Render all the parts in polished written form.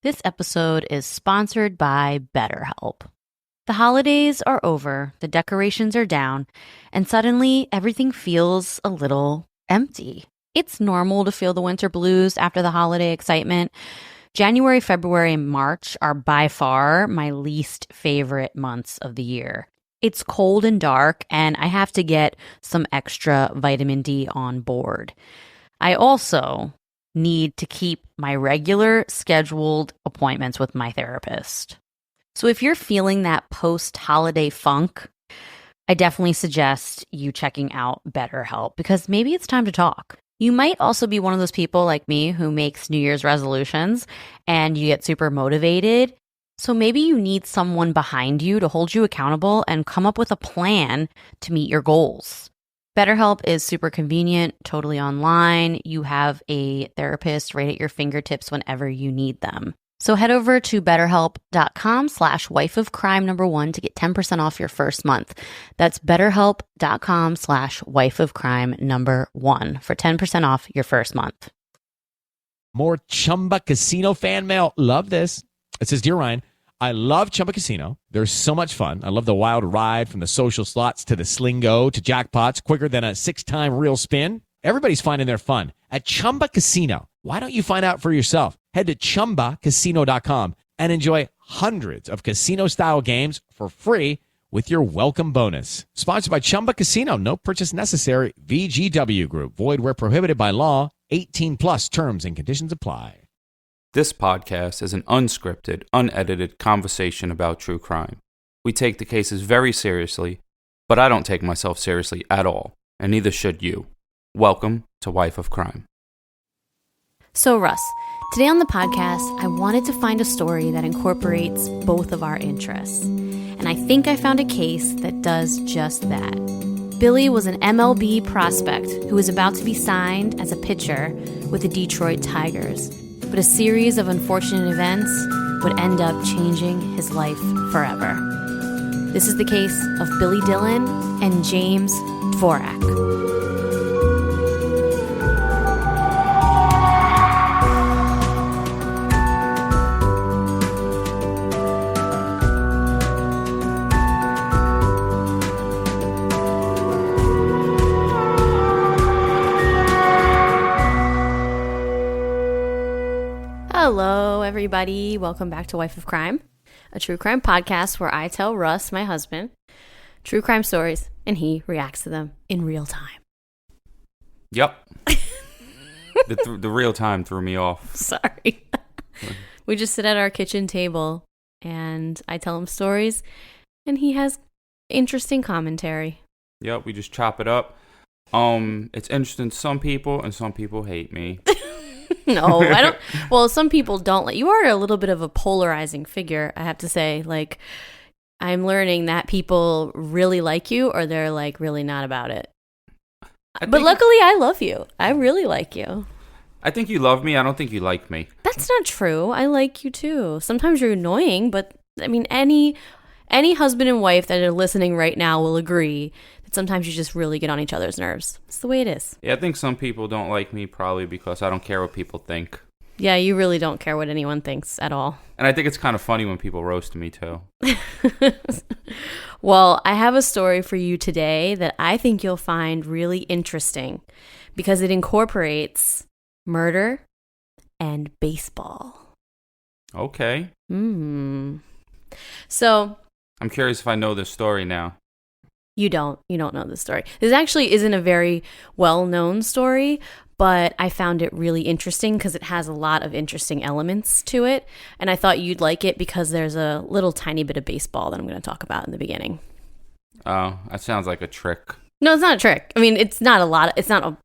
This episode is sponsored by BetterHelp. The holidays are over, the decorations are down, and suddenly everything feels a little empty. It's normal to feel the winter blues after the holiday excitement. January, February, and March are by far my least favorite months of the year. It's cold and dark, and I have to get some extra vitamin D on board. I also need to keep my regular scheduled appointments with my therapist. So if you're feeling that post-holiday funk, I definitely suggest you checking out BetterHelp because maybe it's time to talk. You might also be one of those people like me who makes New Year's resolutions and you get super motivated. So maybe you need someone behind you to hold you accountable and come up with a plan to meet your goals. BetterHelp is super convenient, totally online. You have a therapist right at your fingertips whenever you need them. So head over to betterhelp.com/wifeofcrime1 to get 10% off your first month. That's betterhelp.com/wifeofcrime1 for 10% off your first month. More Chumba Casino fan mail. Love this. It says, Dear Ryan, I love Chumba Casino. They're so much fun. I love the wild ride from the social slots to the slingo to jackpots quicker than a 6-time real spin. Everybody's finding their fun at Chumba Casino. Why don't you find out for yourself? Head to ChumbaCasino.com and enjoy hundreds of casino-style games for free with your welcome bonus. Sponsored by Chumba Casino. No purchase necessary. VGW Group. Void where prohibited by law. 18 plus terms and conditions apply. This podcast is an unscripted, unedited conversation about true crime. We take the cases very seriously, but I don't take myself seriously at all, and neither should you. Welcome to Wife of Crime. So Russ, today on the podcast, I wanted to find a story that incorporates both of our interests. And I think I found a case that does just that. Billy was an MLB prospect who was about to be signed as a pitcher with the Detroit Tigers. But a series of unfortunate events would end up changing his life forever. This is the case of Billy Dillon and James Dvorak. Hello, everybody. Welcome back to Wife of Crime, a true crime podcast where I tell Russ, my husband, true crime stories, and he reacts to them in real time. Yep. The real time threw me off. Sorry. We just sit at our kitchen table, and I tell him stories, and he has interesting commentary. Yep, we just chop it up. It's interesting to some people, and some people hate me. No, I don't. Well, some people don't like you. Are a little bit of a polarizing figure, I have to say. Like, I'm learning that people really like you or they're like really not about it. But luckily, I love you. I really like you. I think you love me. I don't think you like me. That's not true. I like you too. Sometimes you're annoying, but I mean, any husband and wife that are listening right now will agree that sometimes you just really get on each other's nerves. It's the way it is. Yeah, I think some people don't like me probably because I don't care what people think. Yeah, you really don't care what anyone thinks at all. And I think it's kind of funny when people roast me too. Well, I have a story for you today that I think you'll find really interesting because it incorporates murder and baseball. Okay. So I'm curious if I know this story now. You don't know this story. This actually isn't a very well-known story, but I found it really interesting because it has a lot of interesting elements to it. And I thought you'd like it because there's a little tiny bit of baseball that I'm going to talk about in the beginning. Oh, that sounds like a trick. No, it's not a trick. I mean, it's not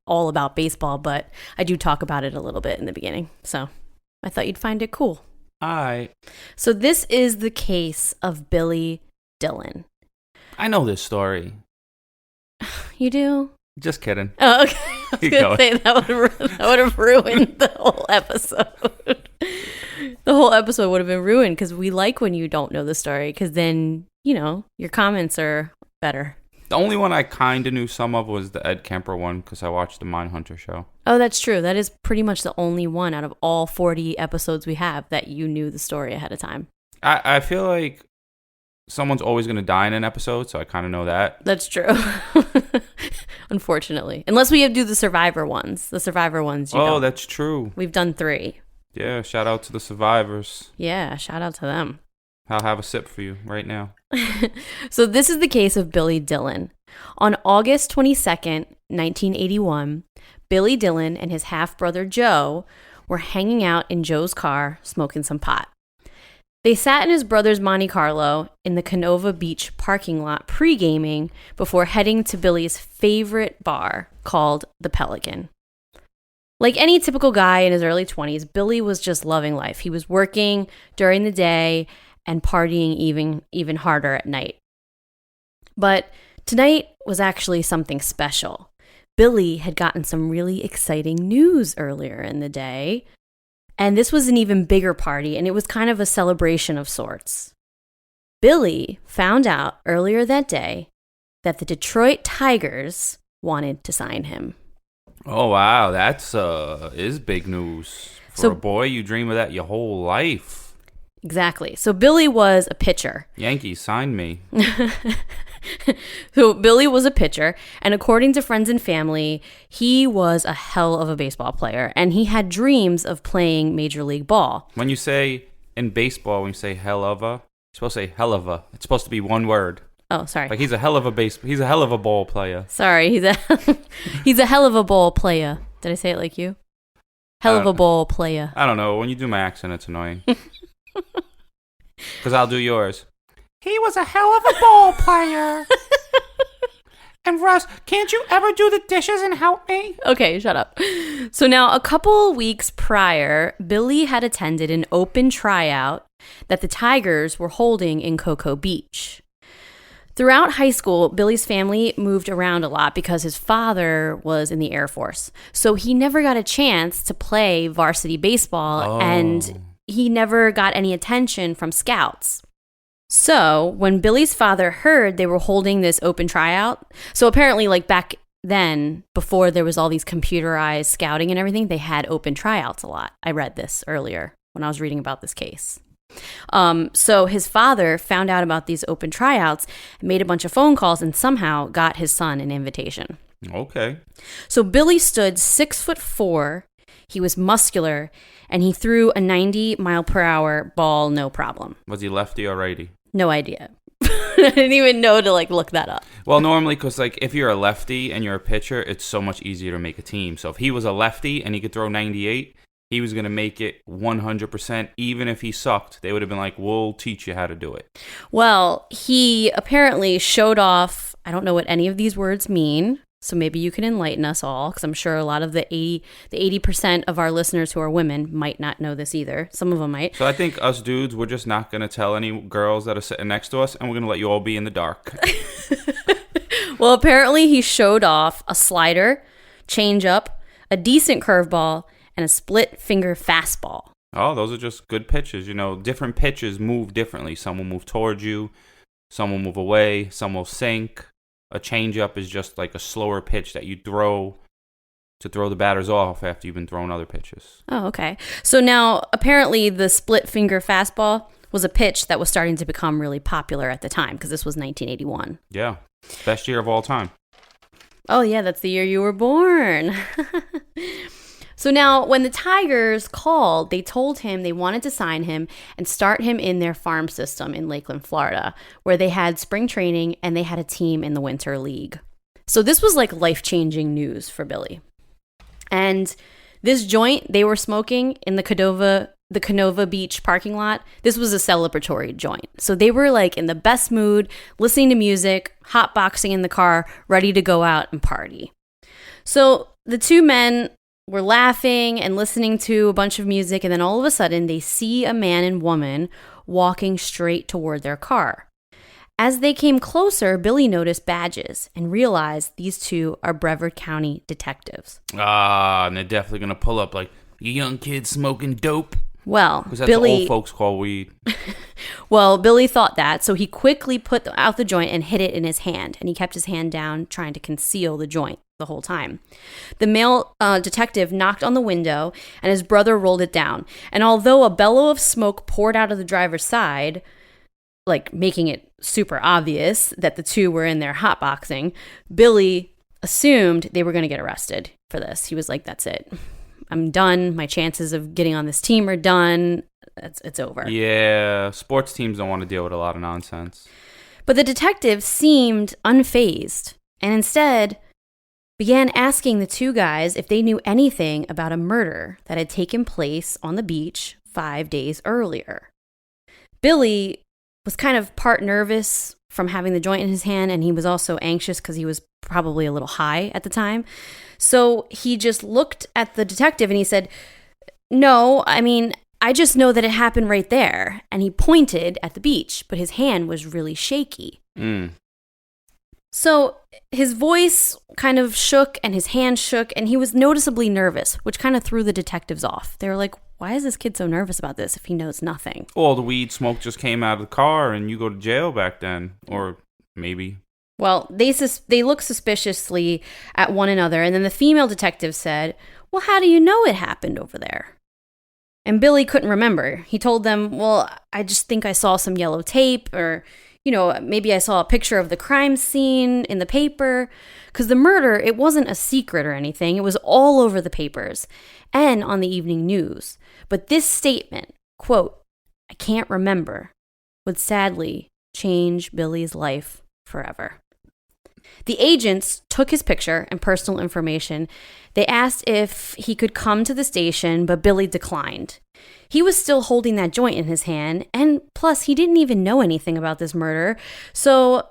all about baseball, but I do talk about it a little bit in the beginning. So I thought you'd find it cool. So this is the case of Billy Dillon. I know this story. You do? Just kidding. Oh, okay. I was going to say that would have ruined the whole episode. The whole episode would have been ruined because we like when you don't know the story because then, your comments are better. The only one I kind of knew some of was the Ed Kemper one because I watched the Mindhunter show. Oh, that's true. That is pretty much the only one out of all 40 episodes we have that you knew the story ahead of time. I feel like someone's always going to die in an episode, so I kind of know that. That's true. Unfortunately. Unless we do the Survivor ones. The Survivor ones, you don't. That's true. We've done 3. Yeah, shout out to the survivors. Yeah, shout out to them. I'll have a sip for you right now. So this is the case of Billy Dillon. On August 22nd, 1981, Billy Dillon and his half-brother Joe were hanging out in Joe's car smoking some pot. They sat in his brother's Monte Carlo in the Canova Beach parking lot pre-gaming before heading to Billy's favorite bar called the Pelican. Like any typical guy in his early 20s, Billy was just loving life. He was working during the day and partying even harder at night. But tonight was actually something special. Billy had gotten some really exciting news earlier in the day, and this was an even bigger party, and it was kind of a celebration of sorts. Billy found out earlier that day that the Detroit Tigers wanted to sign him. Oh, wow. That's is big news. For a boy, you dream of that your whole life. Exactly. So Billy was a pitcher. Yankees, sign me. So Billy was a pitcher, and according to friends and family, he was a hell of a baseball player, and he had dreams of playing Major League Ball. When you say in baseball, when you say hell of a, you're supposed to say hell of a. It's supposed to be one word. Oh, sorry. Like he's a hell of a ball player. Sorry, he's a hell of a ball player. Did I say it like you? Hell of a ball player. I don't know. When you do my accent, it's annoying. Because I'll do yours. He was a hell of a ball player. And Russ, can't you ever do the dishes and help me? Okay, shut up. So now, a couple weeks prior, Billy had attended an open tryout that the Tigers were holding in Cocoa Beach. Throughout high school, Billy's family moved around a lot because his father was in the Air Force. So he never got a chance to play varsity baseball, and he never got any attention from scouts. So when Billy's father heard they were holding this open tryout, so apparently like back then, before there was all these computerized scouting and everything, they had open tryouts a lot. I read this earlier when I was reading about this case. So his father found out about these open tryouts, made a bunch of phone calls, and somehow got his son an invitation. Okay. So Billy stood 6'4". He was muscular, and he threw a 90-mile-per-hour ball no problem. Was he lefty or righty? No idea. I didn't even know to look that up. Well, normally, because if you're a lefty and you're a pitcher, it's so much easier to make a team. So if he was a lefty and he could throw 98, he was going to make it 100%. Even if he sucked, they would have been like, we'll teach you how to do it. Well, he apparently showed off. I don't know what any of these words mean, so maybe you can enlighten us all, because I'm sure a lot of the 80% of our listeners who are women might not know this either. Some of them might. So I think us dudes, we're just not going to tell any girls that are sitting next to us, and we're going to let you all be in the dark. Well, apparently he showed off a slider, changeup, a decent curveball, and a split finger fastball. Oh, those are just good pitches. Different pitches move differently. Some will move towards you, some will move away, some will sink. A changeup is just like a slower pitch that you throw to throw the batters off after you've been throwing other pitches. Oh, okay. So now, apparently, the split finger fastball was a pitch that was starting to become really popular at the time, because this was 1981. Yeah. Best year of all time. Oh, yeah, that's the year you were born. So now, when the Tigers called, they told him they wanted to sign him and start him in their farm system in Lakeland, Florida, where they had spring training and they had a team in the Winter League. So this was like life-changing news for Billy. And this joint they were smoking in the Canova Beach parking lot, this was a celebratory joint. So they were like in the best mood, listening to music, hotboxing in the car, ready to go out and party. So the two men were laughing and listening to a bunch of music, and then all of a sudden they see a man and woman walking straight toward their car. As they came closer, Billy noticed badges and realized these two are Brevard County detectives. And they're definitely going to pull up like, you young kids smoking dope. Well, because that's Billy, what old folks call weed. Well, Billy thought that, so he quickly put out the joint and hid it in his hand, and he kept his hand down, trying to conceal the joint the whole time. The male detective knocked on the window, and his brother rolled it down. And although a bellow of smoke poured out of the driver's side, like making it super obvious that the two were in there hotboxing, Billy assumed they were going to get arrested for this. He was like, that's it. I'm done. My chances of getting on this team are done. It's over. Yeah, sports teams don't want to deal with a lot of nonsense. But the detective seemed unfazed and instead began asking the two guys if they knew anything about a murder that had taken place on the beach 5 days earlier. Billy was kind of part nervous from having the joint in his hand, and he was also anxious because he was probably a little high at the time. So he just looked at the detective and he said, no, I mean, I just know that it happened right there. And he pointed at the beach, but his hand was really shaky. So his voice kind of shook and his hand shook, and he was noticeably nervous, which kind of threw the detectives off. They were like, why is this kid so nervous about this if he knows nothing? Well, the weed smoke just came out of the car and you go to jail back then. Or maybe. Well, they looked suspiciously at one another, and then the female detective said, well, how do you know it happened over there? And Billy couldn't remember. He told them, well, I just think I saw some yellow tape, or, maybe I saw a picture of the crime scene in the paper. Because the murder, it wasn't a secret or anything. It was all over the papers and on the evening news. But this statement, quote, I can't remember, would sadly change Billy's life forever. The agents took his picture and personal information. They asked if he could come to the station, but Billy declined. He was still holding that joint in his hand, and plus, he didn't even know anything about this murder. So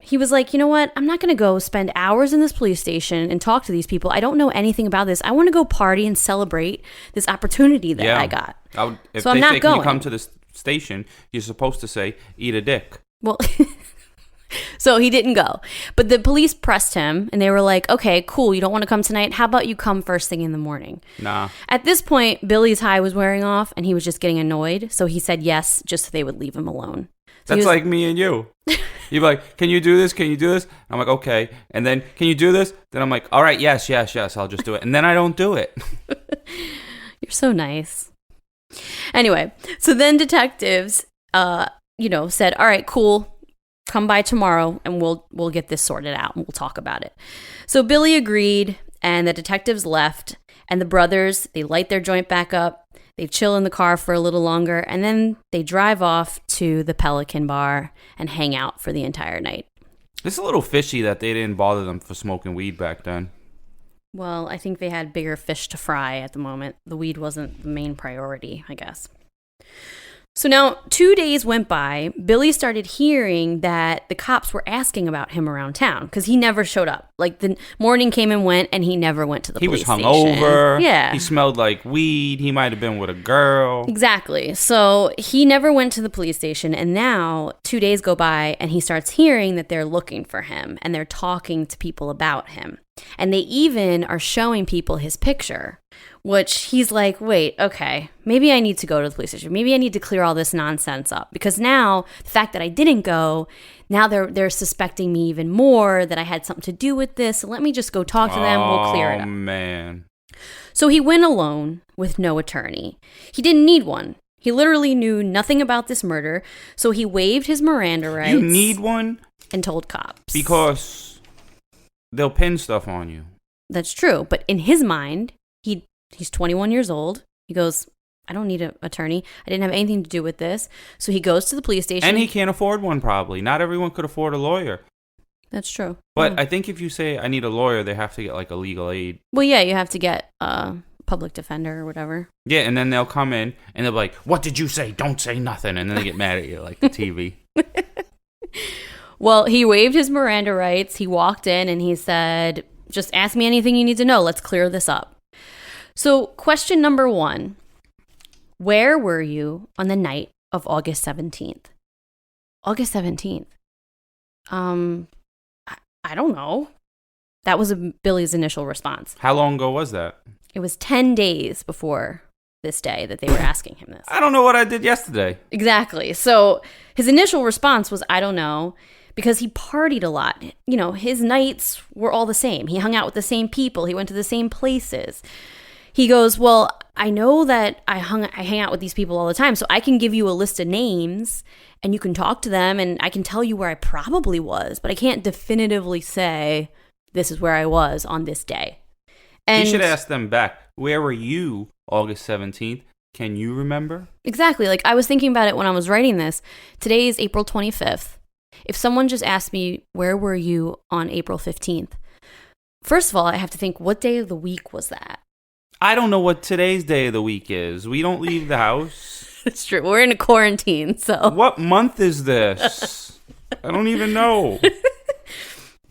he was like, you know what? I'm not going to go spend hours in this police station and talk to these people. I don't know anything about this. I want to go party and celebrate this opportunity that I got. If so they I'm not say, going. Can you come to the station? You're supposed to say, eat a dick. Well, so he didn't go. But the police pressed him, and they were like, okay, cool, you don't want to come tonight? How about you come first thing in the morning? Nah. At this point, Billy's high was wearing off, and he was just getting annoyed. So he said yes, just so they would leave him alone. So That's like me and you. You're like, can you do this? Can you do this? I'm like, okay. And then, can you do this? Then I'm like, all right, yes, I'll just do it. And then I don't do it. You're so nice. Anyway, so then detectives, said, all right, cool. Come by tomorrow and we'll get this sorted out and we'll talk about it. So Billy agreed, and the detectives left, and the brothers, they light their joint back up. They chill in the car for a little longer, and then they drive off to the Pelican Bar and hang out for the entire night. It's a little fishy that they didn't bother them for smoking weed back then. Well, I think they had bigger fish to fry at the moment. The weed wasn't the main priority, I guess. So now 2 days went by. Billy started hearing that the cops were asking about him around town because he never showed up. Like, the morning came and went, and he never went to the police station. He was hungover. Yeah. He smelled like weed. He might have been with a girl. Exactly. So he never went to the police station, and now 2 days go by, and he starts hearing that they're looking for him, and they're talking to people about him. And they even are showing people his picture, which he's like, wait, okay, maybe I need to go to the police station. Maybe I need to clear all this nonsense up, because now the fact that I didn't go, now they're suspecting me even more that I had something to do with this. So let me just go talk to them. We'll clear it up. Oh, man. So he went alone with no attorney. He didn't need one. He literally knew nothing about this murder. So he waived his Miranda rights. You need one? And told cops. Because they'll pin stuff on you. That's true. But in his mind, he's 21 years old. He goes, I don't need an attorney. I didn't have anything to do with this. So he goes to the police station. And he can't afford one, probably. Not everyone could afford a lawyer. That's true. But I think if you say, I need a lawyer, they have to get like a legal aid. Well, yeah, you have to get a public defender or whatever. Yeah, and then they'll come in and they'll be like, what did you say? Don't say nothing. And then they get mad at you like the TV. Well, he waived his Miranda rights. He walked in and he said, just ask me anything you need to know. Let's clear this up. So question number 1, where were you on the night of August 17th? August 17th. I don't know. That was Billy's initial response. How long ago was that? It was 10 days before this day that they were asking him this. I don't know what I did yesterday. Exactly. So his initial response was, I don't know, because he partied a lot. You know, his nights were all the same. He hung out with the same people. He went to the same places. He goes, well, I know that I hang out with these people all the time, so I can give you a list of names and you can talk to them and I can tell you where I probably was, but I can't definitively say this is where I was on this day. And you should ask them back, where were you August 17th? Can you remember? Exactly. Like, I was thinking about it when I was writing this. Today is April 25th. If someone just asked me, where were you on April 15th? First of all, I have to think, what day of the week was that? I don't know what today's day of the week is. We don't leave the house. It's true. We're in a quarantine, so. What month is this? I don't even know.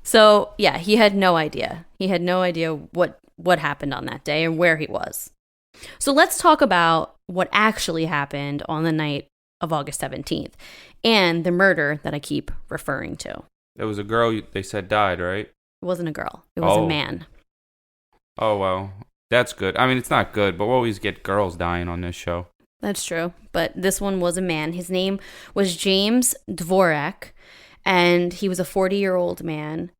So, yeah, he had no idea. He had no idea what happened on that day and where he was. So let's talk about what actually happened on the night of August 17th and the murder that I keep referring to. There was a girl they said died, right? It wasn't a girl. It was a man. Oh, well, that's good. I mean, it's not good, but we always get girls dying on this show. That's true. But this one was a man. His name was James Dvorak, and he was a 40-year-old man.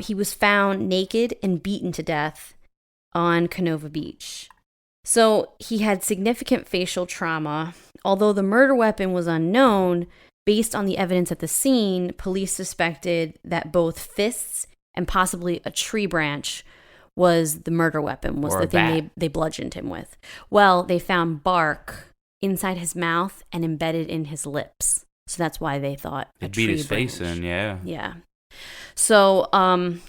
He was found naked and beaten to death on Canova Beach. So he had significant facial trauma. Although the murder weapon was unknown, based on the evidence at the scene, police suspected that both fists and possibly a tree branch was the murder weapon, was the thing they bludgeoned him with. Well, they found bark inside his mouth and embedded in his lips. So that's why they thought They a beat tree his branch. face in, yeah. Yeah. So,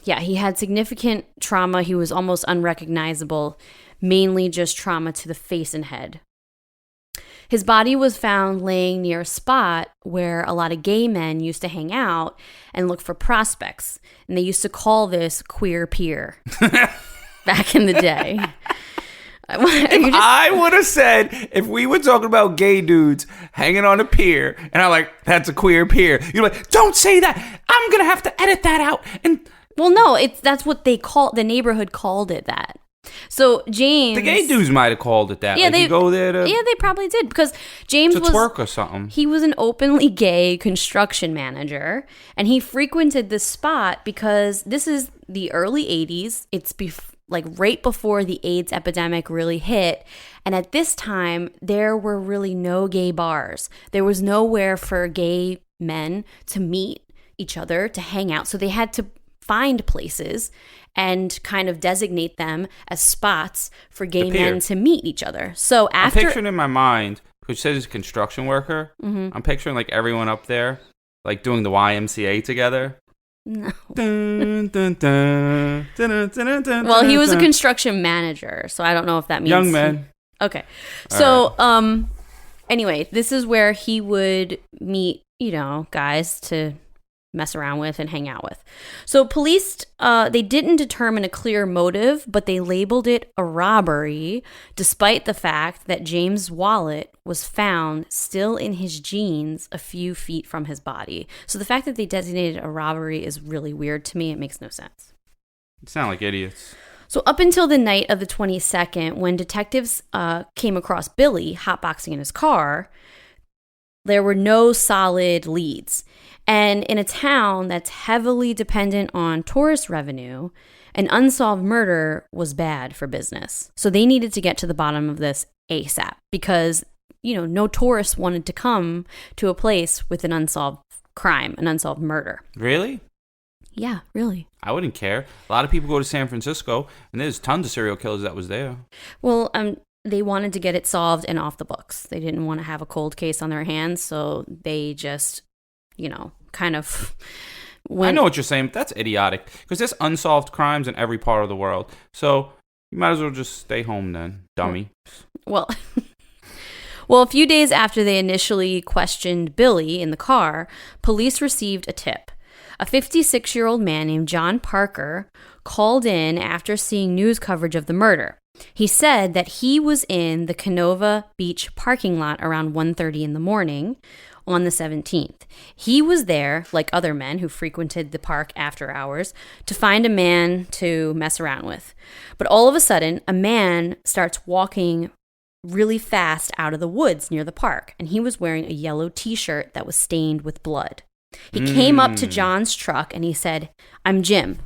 he had significant trauma. He was almost unrecognizable, mainly just trauma to the face and head. His body was found laying near a spot where a lot of gay men used to hang out and look for prospects. And they used to call this queer pier back in the day. I would have said, if we were talking about gay dudes hanging on a pier, and I'm like, that's a queer pier. You're like, don't say that. I'm going to have to edit that out. And well, no, that's what the neighborhood called it that. So James, the gay dudes might have called it that. Yeah, like, you go there to, yeah, they probably did, because James to was twerk or something. He was an openly gay construction manager, and he frequented this spot because this is the early 80s. It's right before the AIDS epidemic really hit. And at this time, there were really no gay bars. There was nowhere for gay men to meet each other, to hang out. So they had to find places and kind of designate them as spots for gay men to meet each other. So after, I'm picturing in my mind, because you said he's a construction worker, I'm picturing like everyone up there, like doing the YMCA together. No. Dun, dun, dun, dun, dun, dun, dun, Well, he was a dun. construction manager, so I don't know if that means Young man. Okay. So, anyway, this is where he would meet, guys to mess around with and hang out with. So police, they didn't determine a clear motive, but they labeled it a robbery, despite the fact that James' wallet was found still in his jeans a few feet from his body. So the fact that they designated a robbery is really weird to me. It makes no sense. You sound like idiots. So up until the night of the 22nd, when detectives came across Billy hotboxing in his car, there were no solid leads. And in a town that's heavily dependent on tourist revenue, an unsolved murder was bad for business. So they needed to get to the bottom of this ASAP because, no tourists wanted to come to a place with an unsolved crime, an unsolved murder. Really? Yeah, really. I wouldn't care. A lot of people go to San Francisco, and there's tons of serial killers that was there. Well, they wanted to get it solved and off the books. They didn't want to have a cold case on their hands, so they just, kind of went. I know what you're saying, but that's idiotic, because there's unsolved crimes in every part of the world. So you might as well just stay home then, dummy. Well, a few days after they initially questioned Billy in the car, police received a tip. A 56-year-old man named John Parker called in after seeing news coverage of the murder. He said that he was in the Canova Beach parking lot around 1:30 in the morning on the 17th. He was there, like other men who frequented the park after hours, to find a man to mess around with. But all of a sudden, a man starts walking really fast out of the woods near the park, and he was wearing a yellow t-shirt that was stained with blood. He came up to John's truck and he said, "I'm Jim.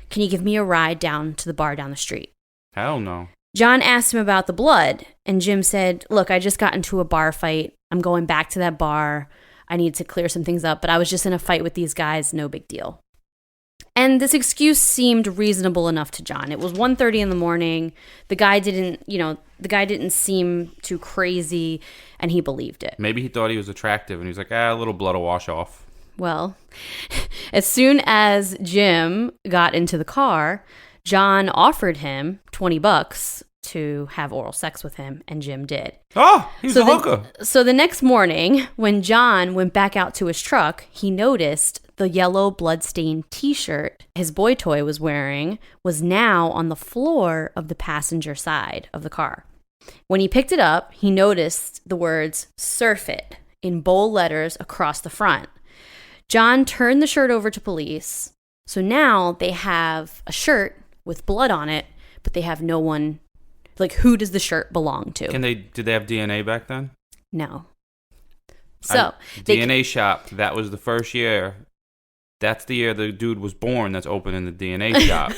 Can you give me a ride down to the bar down the street?" Hell no. John asked him about the blood, and Jim said, "Look, I just got into a bar fight. I'm going back to that bar. I need to clear some things up, but I was just in a fight with these guys. No big deal." And this excuse seemed reasonable enough to John. It was 1:30 in the morning. The guy didn't seem too crazy, and he believed it. Maybe he thought he was attractive, and he was like, a little blood will wash off. Well, as soon as Jim got into the car, John offered him $20 to have oral sex with him, and Jim did. Oh, he's a hooker. So the next morning, when John went back out to his truck, he noticed the yellow blood-stained t-shirt his boy toy was wearing was now on the floor of the passenger side of the car. When he picked it up, he noticed the words "Surf It" in bold letters across the front. John turned the shirt over to police. So now they have a shirt with blood on it, but they have no one. Like, who does the shirt belong to? Did they have DNA back then? No. So DNA shop. That was the first year. That's the year the dude was born. That's opening the DNA shop.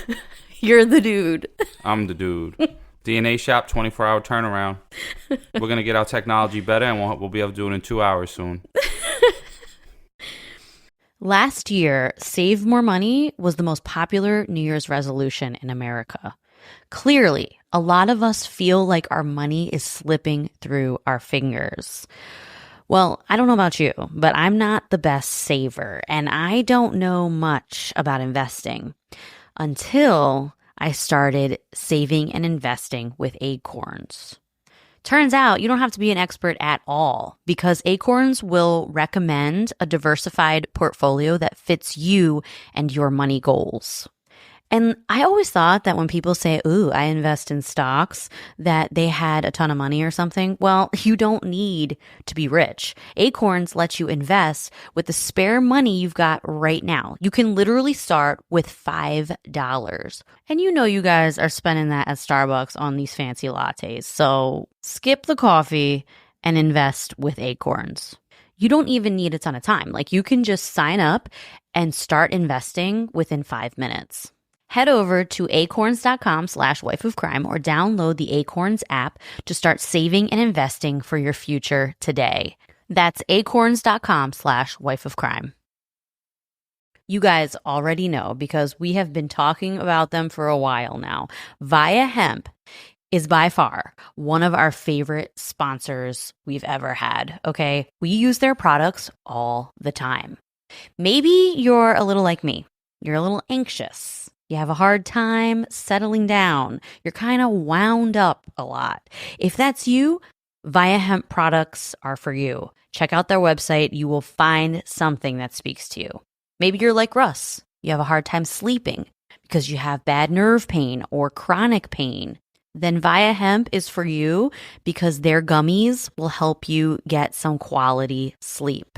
You're the dude. I'm the dude. DNA shop, 24-hour turnaround. We're gonna get our technology better, and we'll be able to do it in 2 hours soon. Last year, Save More Money was the most popular New Year's resolution in America. Clearly, a lot of us feel like our money is slipping through our fingers. Well, I don't know about you, but I'm not the best saver, and I don't know much about investing until I started saving and investing with Acorns. Turns out you don't have to be an expert at all, because Acorns will recommend a diversified portfolio that fits you and your money goals. And I always thought that when people say, "Ooh, I invest in stocks," that they had a ton of money or something. Well, you don't need to be rich. Acorns lets you invest with the spare money you've got right now. You can literally start with $5. And you know you guys are spending that at Starbucks on these fancy lattes. So skip the coffee and invest with Acorns. You don't even need a ton of time. Like, you can just sign up and start investing within 5 minutes. Head over to acorns.com/wifeofcrime or download the Acorns app to start saving and investing for your future today. That's acorns.com/wifeofcrime. You guys already know, because we have been talking about them for a while now. Via Hemp is by far one of our favorite sponsors we've ever had, okay? We use their products all the time. Maybe you're a little like me. You're a little anxious. You have a hard time settling down. You're kind of wound up a lot. If that's you, Via Hemp products are for you. Check out their website. You will find something that speaks to you. Maybe you're like Russ. You have a hard time sleeping because you have bad nerve pain or chronic pain. Then Via Hemp is for you, because their gummies will help you get some quality sleep.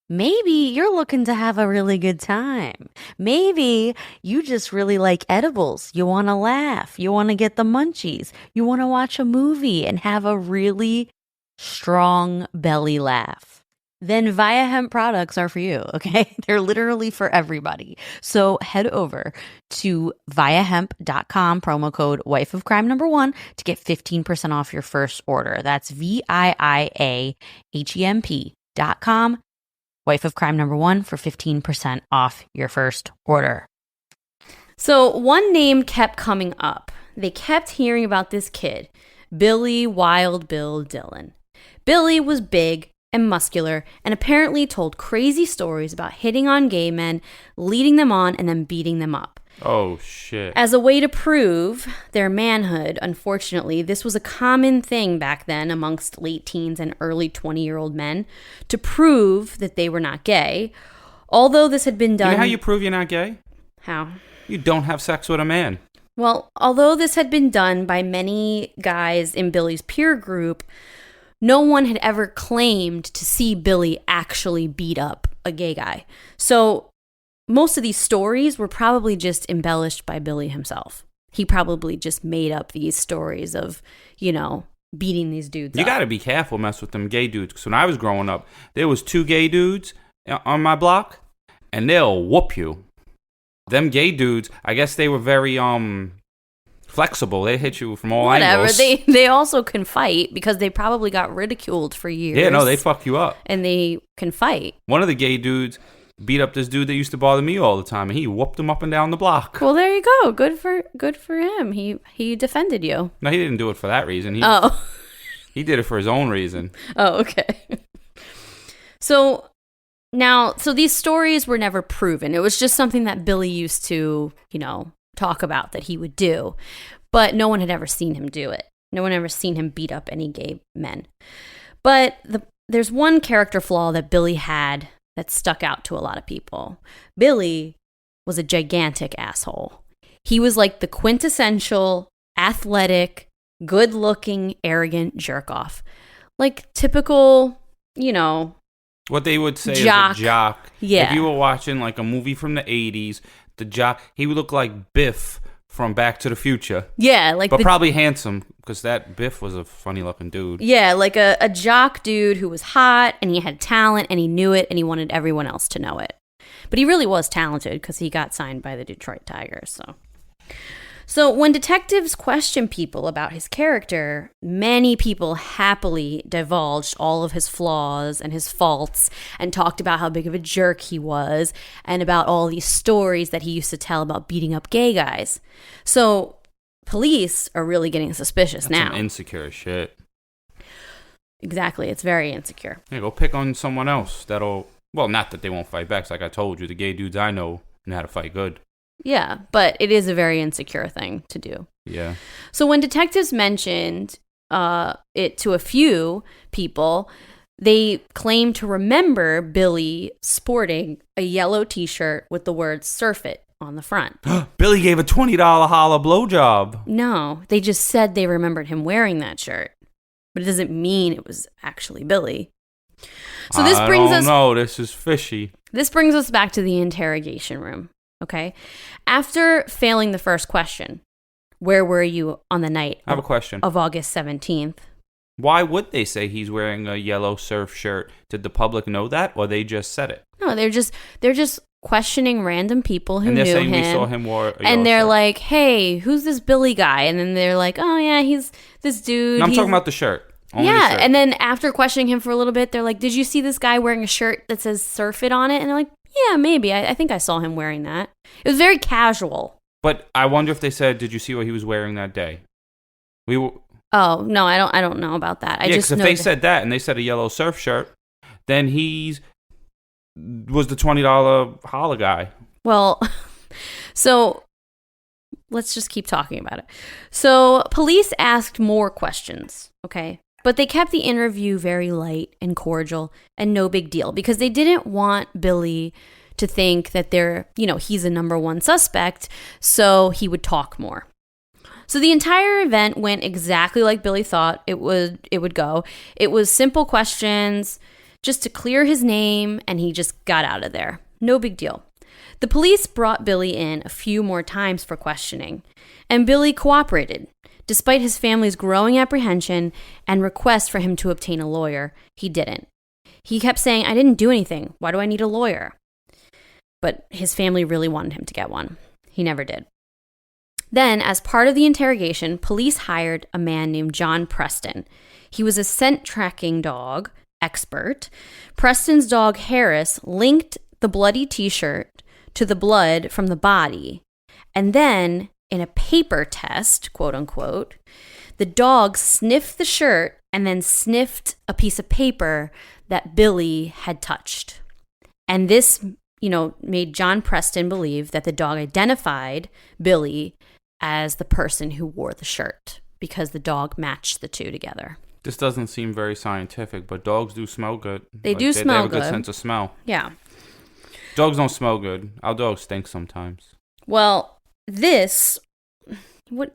Maybe you're looking to have a really good time. Maybe you just really like edibles. You want to laugh. You want to get the munchies. You want to watch a movie and have a really strong belly laugh. Then Via Hemp products are for you, okay? They're literally for everybody. So head over to viahemp.com, promo code wifeofcrime1 to get 15% off your first order. That's VIIAHEMP.com. wifeofcrime1 for 15% off your first order. So one name kept coming up. They kept hearing about this kid, Billy Wild Bill Dillon. Billy was big and muscular and apparently told crazy stories about hitting on gay men, leading them on, and then beating them up. Oh, shit. As a way to prove their manhood, unfortunately, this was a common thing back then amongst late teens and early 20-year-old men, to prove that they were not gay. Although this had been done... You know how you prove you're not gay? How? You don't have sex with a man. Well, although this had been done by many guys in Billy's peer group, no one had ever claimed to see Billy actually beat up a gay guy. So most of these stories were probably just embellished by Billy himself. He probably just made up these stories of, beating these dudes You up. got to be careful mess with them gay dudes. Because when I was growing up, there was 2 gay dudes on my block, and they'll whoop you. Them gay dudes, I guess they were very flexible. They hit you from all angles. They also can fight because they probably got ridiculed for years. Yeah, no, they fuck you up. And they can fight. One of the gay dudes beat up this dude that used to bother me all the time, and he whooped him up and down the block. Well, there you go. Good for him. He defended you. No, he didn't do it for that reason. He did it for his own reason. Oh, okay. So these stories were never proven. It was just something that Billy used to, talk about that he would do. But no one had ever seen him do it. No one ever seen him beat up any gay men. But there's one character flaw that Billy had that stuck out to a lot of people. Billy was a gigantic asshole. He was like the quintessential, athletic, good-looking, arrogant jerk-off. Like typical, what they would say jock. is a jock. Yeah. If you were watching like a movie from the 80s, the jock, he would look like Biff from Back to the Future. Yeah, like but probably handsome, because that Biff was a funny-looking dude. Yeah, like a jock dude who was hot, and he had talent, and he knew it, and he wanted everyone else to know it. But he really was talented, because he got signed by the Detroit Tigers, So when detectives questioned people about his character, many people happily divulged all of his flaws and his faults and talked about how big of a jerk he was and about all these stories that he used to tell about beating up gay guys. So police are really getting suspicious now. Some insecure shit. Exactly. It's very insecure. Yeah, go pick on someone else well, not that they won't fight back. 'Cause like I told you, the gay dudes I know how to fight good. Yeah, but it is a very insecure thing to do. Yeah. So when detectives mentioned it to a few people, they claimed to remember Billy sporting a yellow T-shirt with the word "Surf It" on the front. Billy gave a $20 holla blowjob. No, they just said they remembered him wearing that shirt, but it doesn't mean it was actually Billy. So this brings us. No, this is fishy. This brings us back to the interrogation room. Okay. After failing the first question, where were you on the night I have a question. of August 17th? Why would they say he's wearing a yellow surf shirt? Did the public know that, or they just said it? No, they're just questioning random people who and they're knew saying him. we saw him wear a yellow and they're shirt. like, "Hey, who's this Billy guy?" And then they're like, "Oh yeah, he's this dude." No, I'm talking about the shirt. Only the shirt. And then after questioning him for a little bit, they're like, "Did you see this guy wearing a shirt that says 'Surf It' on it?" And they're like, "Yeah, maybe. I think I saw him wearing that." It was very casual. But I wonder if they said, "Did you see what he was wearing that day?" We were. Oh no, I don't know about that. I Yeah, just because if know they said that and they said a yellow surf shirt, then was the $20 holla guy. Well, so let's just keep talking about it. So police asked more questions, okay? But they kept the interview very light and cordial and no big deal because they didn't want Billy to think that he's a number one suspect, so he would talk more. So the entire event went exactly like Billy thought it would go. It was simple questions just to clear his name, and he just got out of there. No big deal. The police brought Billy in a few more times for questioning, and Billy cooperated. Despite his family's growing apprehension and request for him to obtain a lawyer, he didn't. He kept saying, "I didn't do anything. Why do I need a lawyer?" But his family really wanted him to get one. He never did. Then, as part of the interrogation, police hired a man named John Preston. He was a scent tracking dog expert. Preston's dog Harris linked the bloody T-shirt to the blood from the body. And then, in a paper test, quote unquote, the dog sniffed the shirt and then sniffed a piece of paper that Billy had touched. And this, made John Preston believe that the dog identified Billy as the person who wore the shirt because the dog matched the two together. This doesn't seem very scientific, but dogs do smell good. They do smell They have a good good. sense of smell. Yeah. Dogs don't smell good. Our dogs stink sometimes. Well,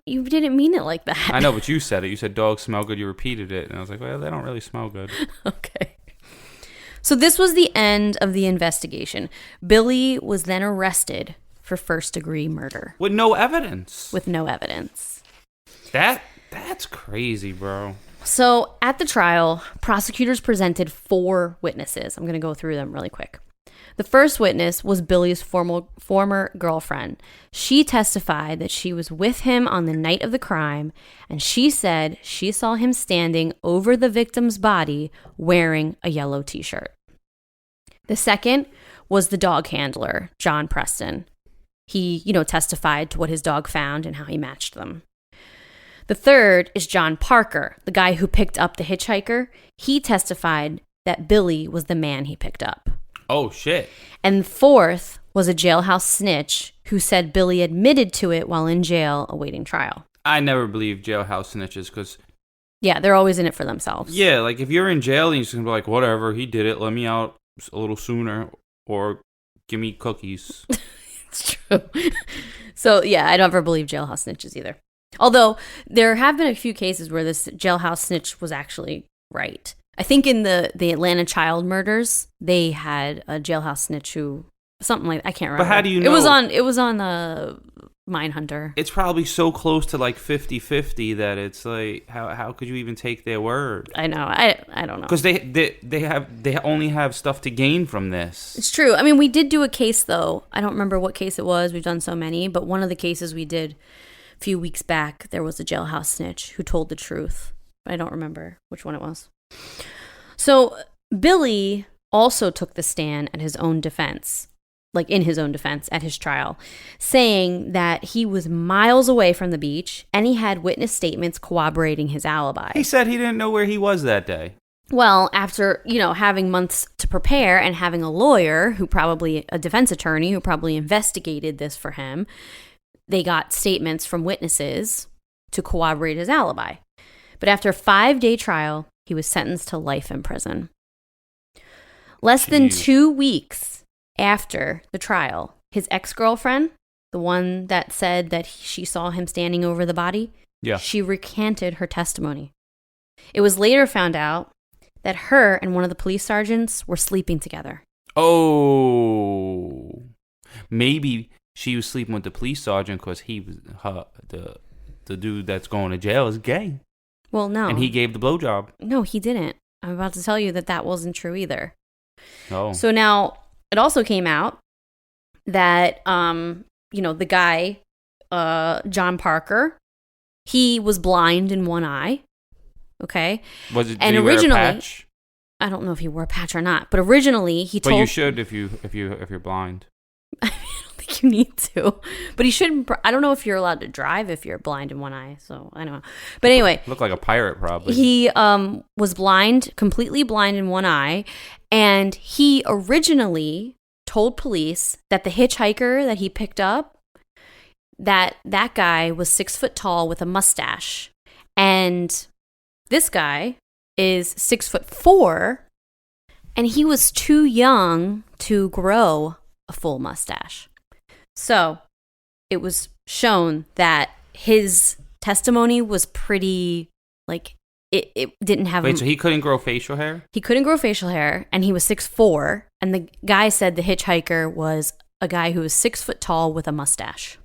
you didn't mean it like that. I know, but you said it. You said dogs smell good. You repeated it. And I was like, well, they don't really smell good. Okay. So this was the end of the investigation. Billy was then arrested for first-degree murder. With no evidence. With no evidence. That's crazy, bro. So at the trial, prosecutors presented 4 witnesses. I'm going to go through them really quick. The first witness was Billy's former girlfriend. She testified that she was with him on the night of the crime, and she said she saw him standing over the victim's body wearing a yellow t-shirt. The second was the dog handler, John Preston. He, testified to what his dog found and how he matched them. The third is John Parker, the guy who picked up the hitchhiker. He testified that Billy was the man he picked up. Oh, shit. And fourth was a jailhouse snitch who said Billy admitted to it while in jail awaiting trial. I never believe jailhouse snitches because... Yeah, they're always in it for themselves. Yeah, like if you're in jail and you're just going to be like, whatever, he did it, let me out a little sooner or give me cookies. It's true. So, yeah, I don't ever believe jailhouse snitches either. Although there have been a few cases where this jailhouse snitch was actually right. I think in the Atlanta child murders, they had a jailhouse snitch who something like I can't remember. But how do you know? It was on Mindhunter. It's probably so close to like 50-50 that it's like how could you even take their word? I know. I don't know. Because they only have stuff to gain from this. It's true. I mean, we did do a case though. I don't remember what case it was. We've done so many, but one of the cases we did a few weeks back, there was a jailhouse snitch who told the truth. I don't remember which one it was. So Billy also took the stand at his own defense, like in his own defense at his trial, saying that he was miles away from the beach and he had witness statements corroborating his alibi. He said he didn't know where he was that day. Well, after, having months to prepare and having a lawyer a defense attorney who probably investigated this for him, they got statements from witnesses to corroborate his alibi. But after a 5-day trial, he was sentenced to life in prison. Less than 2 weeks after the trial, his ex-girlfriend, the one that said that she saw him standing over the body, she recanted her testimony. It was later found out that her and one of the police sergeants were sleeping together. Oh. Maybe she was sleeping with the police sergeant because he was the dude that's going to jail is gay. Well, no. And he gave the blowjob. No, he didn't. I'm about to tell you that wasn't true either. Oh. So now, it also came out that, the guy, John Parker, he was blind in one eye. Okay? Did and he originally, wear a patch? I don't know if he wore a patch or not, but originally he told... But you should if you're blind. I don't think you need to. But he shouldn't... I don't know if you're allowed to drive if you're blind in one eye, so I don't know. But anyway... Look like a pirate, probably. He was blind, completely blind in one eye, and he originally told police that the hitchhiker that he picked up, that guy was 6 foot tall with a mustache. And this guy is 6'4", and he was too young to grow a full mustache. So it was shown that his testimony was pretty, it didn't have... Wait, so he couldn't grow facial hair? He couldn't grow facial hair, and he was 6'4", and the guy said the hitchhiker was a guy who was 6 foot tall with a mustache.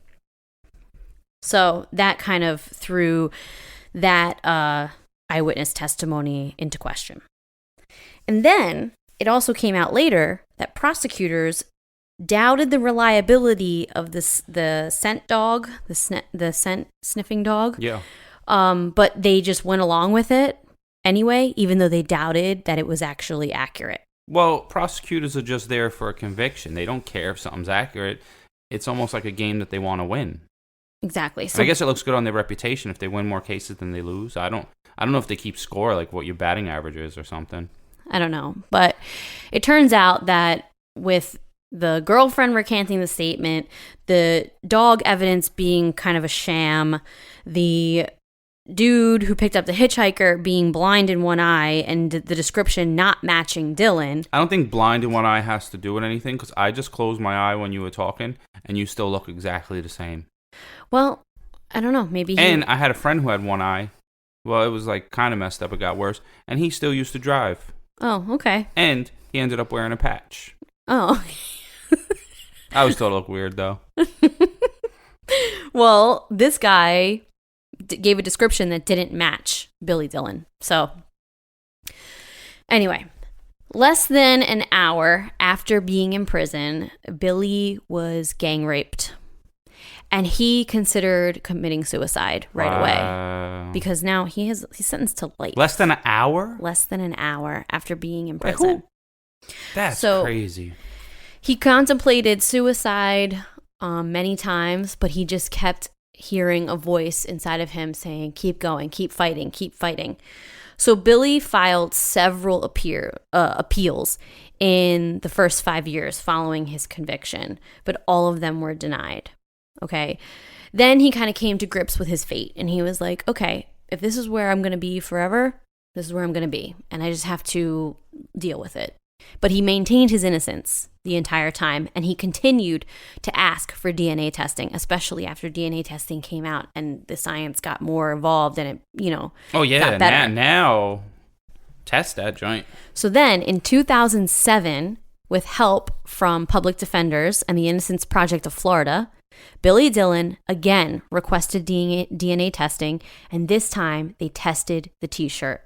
So that kind of threw that eyewitness testimony into question. And then it also came out later that prosecutors doubted the reliability of the scent dog, the scent sniffing dog. Yeah. But they just went along with it anyway, even though they doubted that it was actually accurate. Well, prosecutors are just there for a conviction. They don't care if something's accurate. It's almost like a game that they want to win. Exactly. So I guess it looks good on their reputation if they win more cases than they lose. I don't know if they keep score, like what your batting average is or something. I don't know. But it turns out that with the girlfriend recanting the statement, the dog evidence being kind of a sham, the dude who picked up the hitchhiker being blind in one eye, and the description not matching Dillon. I don't think blind in one eye has to do with anything, because I just closed my eye when you were talking, and you still look exactly the same. Well, I don't know. Maybe And I had a friend who had one eye. Well, it was kind of messed up. It got worse. And he still used to drive. Oh, okay. And he ended up wearing a patch. Oh. I always thought it looked weird, though. Well, this guy gave a description that didn't match Billy Dillon. So anyway, less than an hour after being in prison, Billy was gang raped. And he considered committing suicide right away because now he's sentenced to life. Less than an hour? Less than an hour after being in prison. That's crazy. He contemplated suicide many times, but he just kept hearing a voice inside of him saying, keep going, keep fighting, keep fighting. So Billy filed several appeals in the first 5 years following his conviction, but all of them were denied. Okay. Then he kind of came to grips with his fate and he was like, okay, if this is where I'm going to be forever, this is where I'm going to be. And I just have to deal with it. But he maintained his innocence the entire time and he continued to ask for DNA testing, especially after DNA testing came out and the science got more involved and it, got better. Now test that joint. So then in 2007, with help from public defenders and the Innocence Project of Florida, Billy Dillon again requested DNA testing, and this time they tested the t-shirt.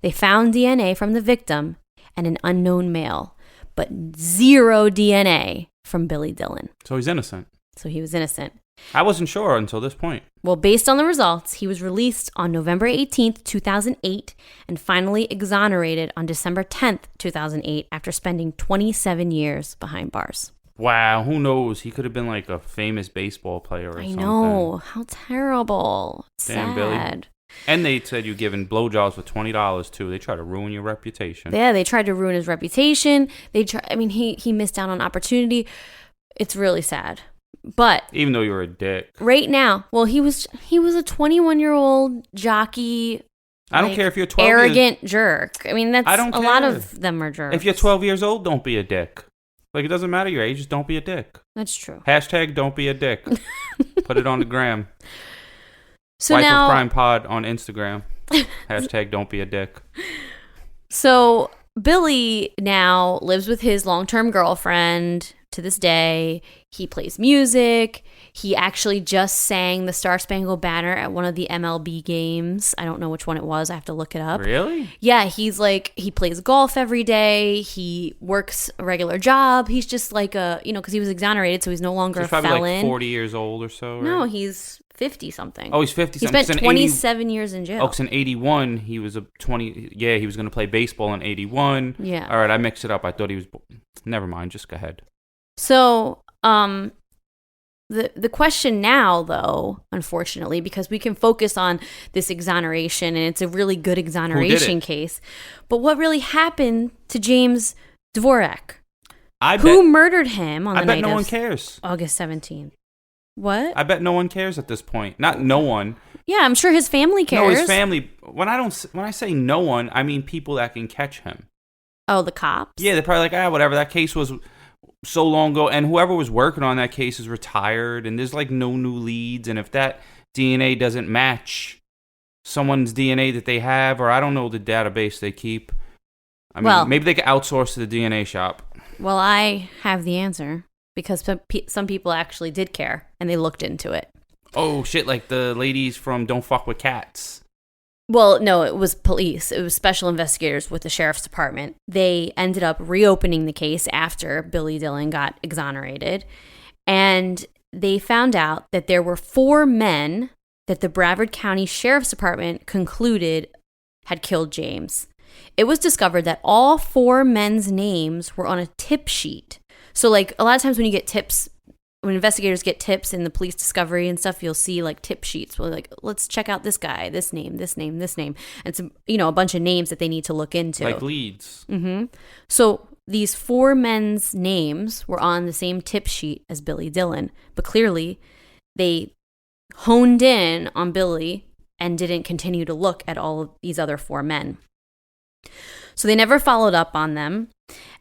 They found DNA from the victim and an unknown male, but zero DNA from Billy Dillon. So he's innocent. So he was innocent. I wasn't sure until this point. Well, based on the results, he was released on November 18th, 2008, and finally exonerated on December 10th, 2008, after spending 27 years behind bars. Wow, who knows? He could have been like a famous baseball player or something. I know. How terrible. Damn, Sad. Billy. And they said you're giving blowjobs for $20 too. They try to ruin your reputation. Yeah, they tried to ruin his reputation. He missed out on opportunity. It's really sad. But even though you're a dick. Right now, well, he was a 21-year-old jockey. I don't care if you're 12 arrogant jerk. I mean, that's I don't a care. lot of them are jerks. If you're 12 years old, don't be a dick. Like, it doesn't matter your age, just don't be a dick. That's true. Hashtag don't be a dick. Put it on the gram. So Wife now, of Crime Pod on Instagram. Hashtag don't be a dick. So Billy now lives with his long-term girlfriend to this day. He plays music. He actually just sang the Star Spangled Banner at one of the MLB games. I don't know which one it was. I have to look it up. Really? Yeah, he plays golf every day. He works a regular job. He's just like because he was exonerated, so he's no longer a felon. He's probably like 40 years old or so, right? No, he's 50-something. Oh, he's 50. He spent 27 years in jail. Oh, because in 81, he was a 20. Yeah, he was going to play baseball in 81. Yeah. All right, I mixed it up. I thought he was. Never mind. Just go ahead. So, the question now, though, unfortunately, because we can focus on this exoneration, and it's a really good exoneration case, but what really happened to James Dvorak? Who murdered him on the night no of one cares. August 17th? What? I bet no one cares at this point. Not no one. Yeah, I'm sure his family cares. No, his family. When I say no one, I mean people that can catch him. Oh, the cops? Yeah, they're probably like, whatever. That case was so long ago, and whoever was working on that case is retired, and there's like no new leads. And if that DNA doesn't match someone's DNA that they have, or I don't know the database they keep, I mean, maybe they could outsource to the DNA shop. Well, I have the answer. Because some people actually did care, and they looked into it. Oh, shit, like the ladies from Don't Fuck With Cats. Well, no, it was police. It was special investigators with the sheriff's department. They ended up reopening the case after Billy Dillon got exonerated. And they found out that there were 4 men that the Brevard County Sheriff's Department concluded had killed James. It was discovered that all 4 men's names were on a tip sheet. So, like, a lot of times when you get tips, when investigators get tips in the police discovery and stuff, you'll see, like, tip sheets. Where, like, let's check out this guy, this name, this name, this name. And it's, a bunch of names that they need to look into. Like leads. Mm-hmm. So, these 4 men's names were on the same tip sheet as Billy Dillon. But clearly, they honed in on Billy and didn't continue to look at all of these other 4 men. So, they never followed up on them.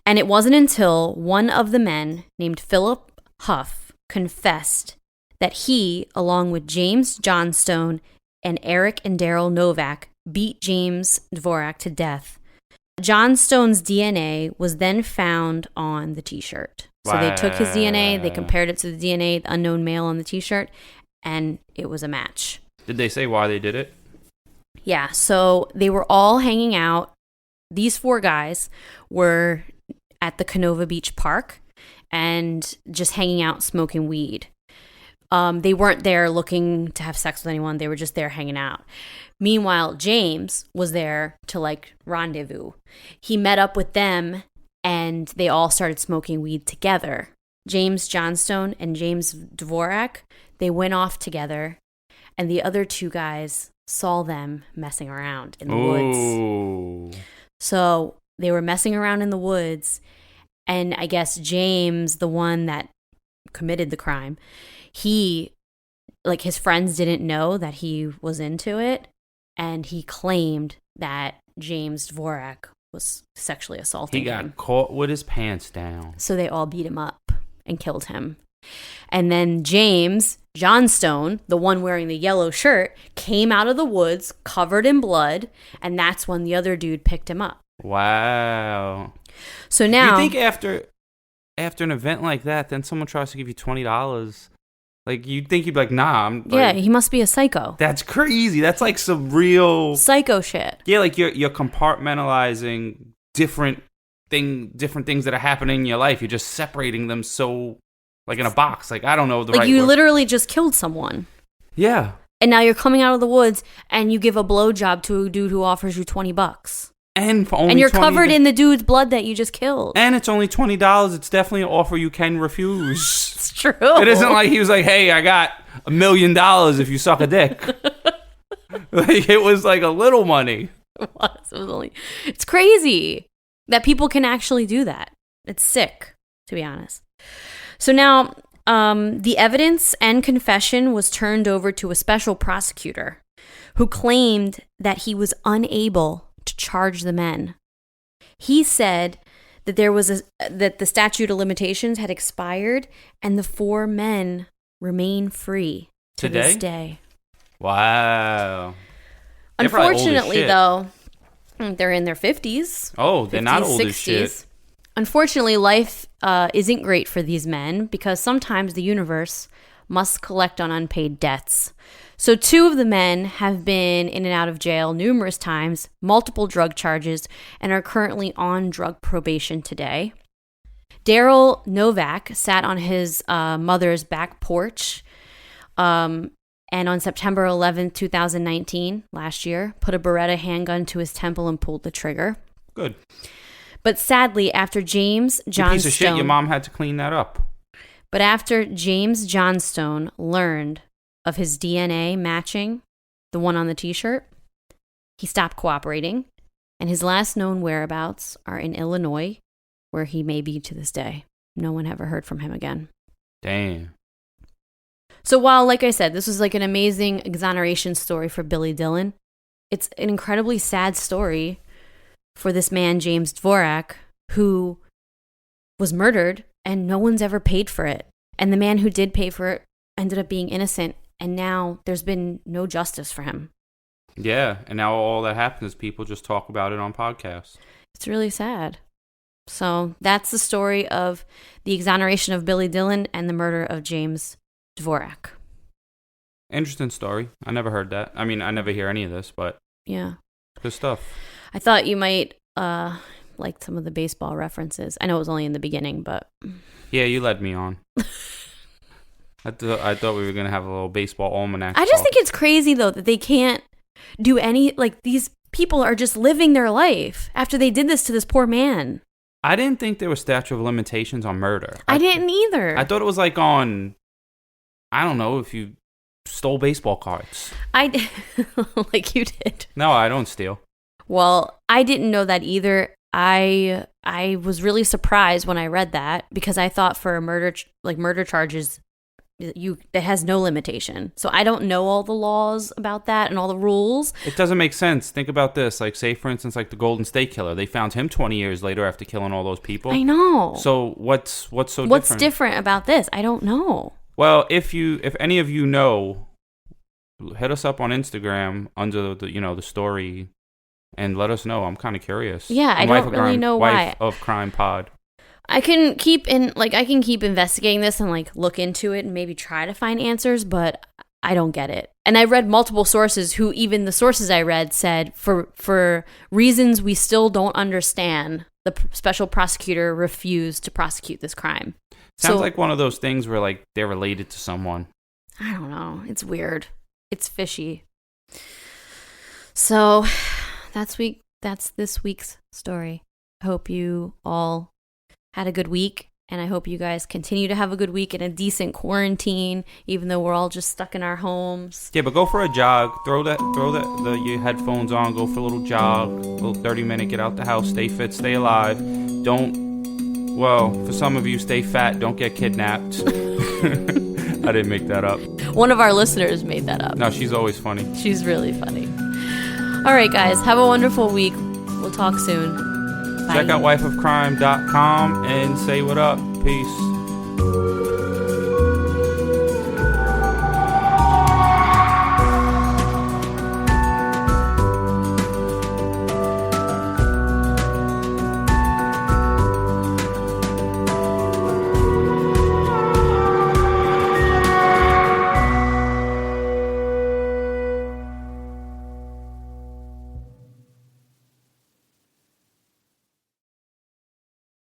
And it wasn't until one of the men, named Philip Huff, confessed that he, along with James Johnstone and Eric and Daryl Novak, beat James Dvorak to death. Johnstone's DNA was then found on the t-shirt. So they took his DNA, they compared it to the DNA, the unknown male on the t-shirt, and it was a match. Did they say why they did it? Yeah, so they were all hanging out. These 4 guys were at the Canova Beach Park and just hanging out, smoking weed. They weren't there looking to have sex with anyone. They were just there hanging out. Meanwhile, James was there to like rendezvous. He met up with them and they all started smoking weed together. James Johnstone and James Dvorak, they went off together, and the other 2 guys saw them messing around in the woods. So they were messing around in the woods, and I guess James, the one that committed the crime, his friends didn't know that he was into it, and he claimed that James Dvorak was sexually assaulting him. He got caught with his pants down. So they all beat him up and killed him. And then James Johnstone, the one wearing the yellow shirt, came out of the woods covered in blood, and that's when the other dude picked him up. Wow. So now, you think after an event like that, then someone tries to give you $20, like you'd think you'd be like, nah, yeah, he must be a psycho. That's crazy. That's like some real psycho shit. Yeah, like you're compartmentalizing different things that are happening in your life. You're just separating them so, like in a box. Like, I don't know the right word. You literally just killed someone. Yeah. And now you're coming out of the woods and you give a blowjob to a dude who offers you $20. And for only and you're covered in the dude's blood that you just killed. And it's only $20. It's definitely an offer you can refuse. It's true. It isn't like he was like, hey, I got $1 million if you suck a dick. Like, it was like a little money. It's crazy that people can actually do that. It's sick, to be honest. So now, the evidence and confession was turned over to a special prosecutor who claimed that he was unable to charge the men. He said that that the statute of limitations had expired and the 4 men remain free to this day. Wow. Unfortunately, though, they're in their 50s. Oh, they're 50s, not old 60s. As shit. Unfortunately, life isn't great for these men because sometimes the universe must collect on unpaid debts. So 2 of the men have been in and out of jail numerous times, multiple drug charges, and are currently on drug probation today. Daryl Novak sat on his mother's back porch and on September 11th, 2019, last year, put a Beretta handgun to his temple and pulled the trigger. Good. But sadly, after James Johnstone... You piece of shit, your mom had to clean that up. But after James Johnstone learned of his DNA matching the one on the t-shirt, he stopped cooperating, and his last known whereabouts are in Illinois, where he may be to this day. No one ever heard from him again. Damn. So while, like I said, this was like an amazing exoneration story for Billy Dillon, it's an incredibly sad story for this man, James Dvorak, who was murdered and no one's ever paid for it. And the man who did pay for it ended up being innocent, and now there's been no justice for him. Yeah, and now all that happens is people just talk about it on podcasts. It's really sad. So that's the story of the exoneration of Billy Dillon and the murder of James Dvorak. Interesting story. I never heard that. I mean, I never hear any of this, but yeah, good stuff. I thought you might like some of the baseball references. I know it was only in the beginning, but yeah, you led me on. I thought we were going to have a little baseball almanac. I just think it's crazy, though, that they can't do any, like, these people are just living their life after they did this to this poor man. I didn't think there was statute of limitations on murder. I didn't either. I thought it was like on, I don't know, if you stole baseball cards. Like you did. No, I don't steal. Well, I didn't know that either. I was really surprised when I read that because I thought for a murder charges, it has no limitation. So I don't know all the laws about that and all the rules. It doesn't make sense. Think about this. Like, say, for instance, like the Golden State Killer. They found him 20 years later after killing all those people. I know. So what's so different? What's different about this? I don't know. Well, if any of you know, hit us up on Instagram under the story and let us know. I'm kind of curious. Yeah, I don't really know why. Wife of Crime Pod. I can keep investigating this and like look into it and maybe try to find answers, but I don't get it. And I read multiple sources who, even the sources I read, said for reasons we still don't understand, the special prosecutor refused to prosecute this crime. Sounds like one of those things where like they're related to someone. I don't know. It's weird. It's fishy. So that's this week's story. I hope you all had a good week, and I hope you guys continue to have a good week in a decent quarantine, even though we're all just stuck in our homes. Yeah, but go for a jog. Throw your headphones on. Go for a little jog. A little 30-minute. Get out the house. Stay fit. Stay alive. For some of you, stay fat. Don't get kidnapped. I didn't make that up. One of our listeners made that up. No, she's always funny. She's really funny. All right, guys. Have a wonderful week. We'll talk soon. Bye. Check out wifeofcrime.com and say what up. Peace.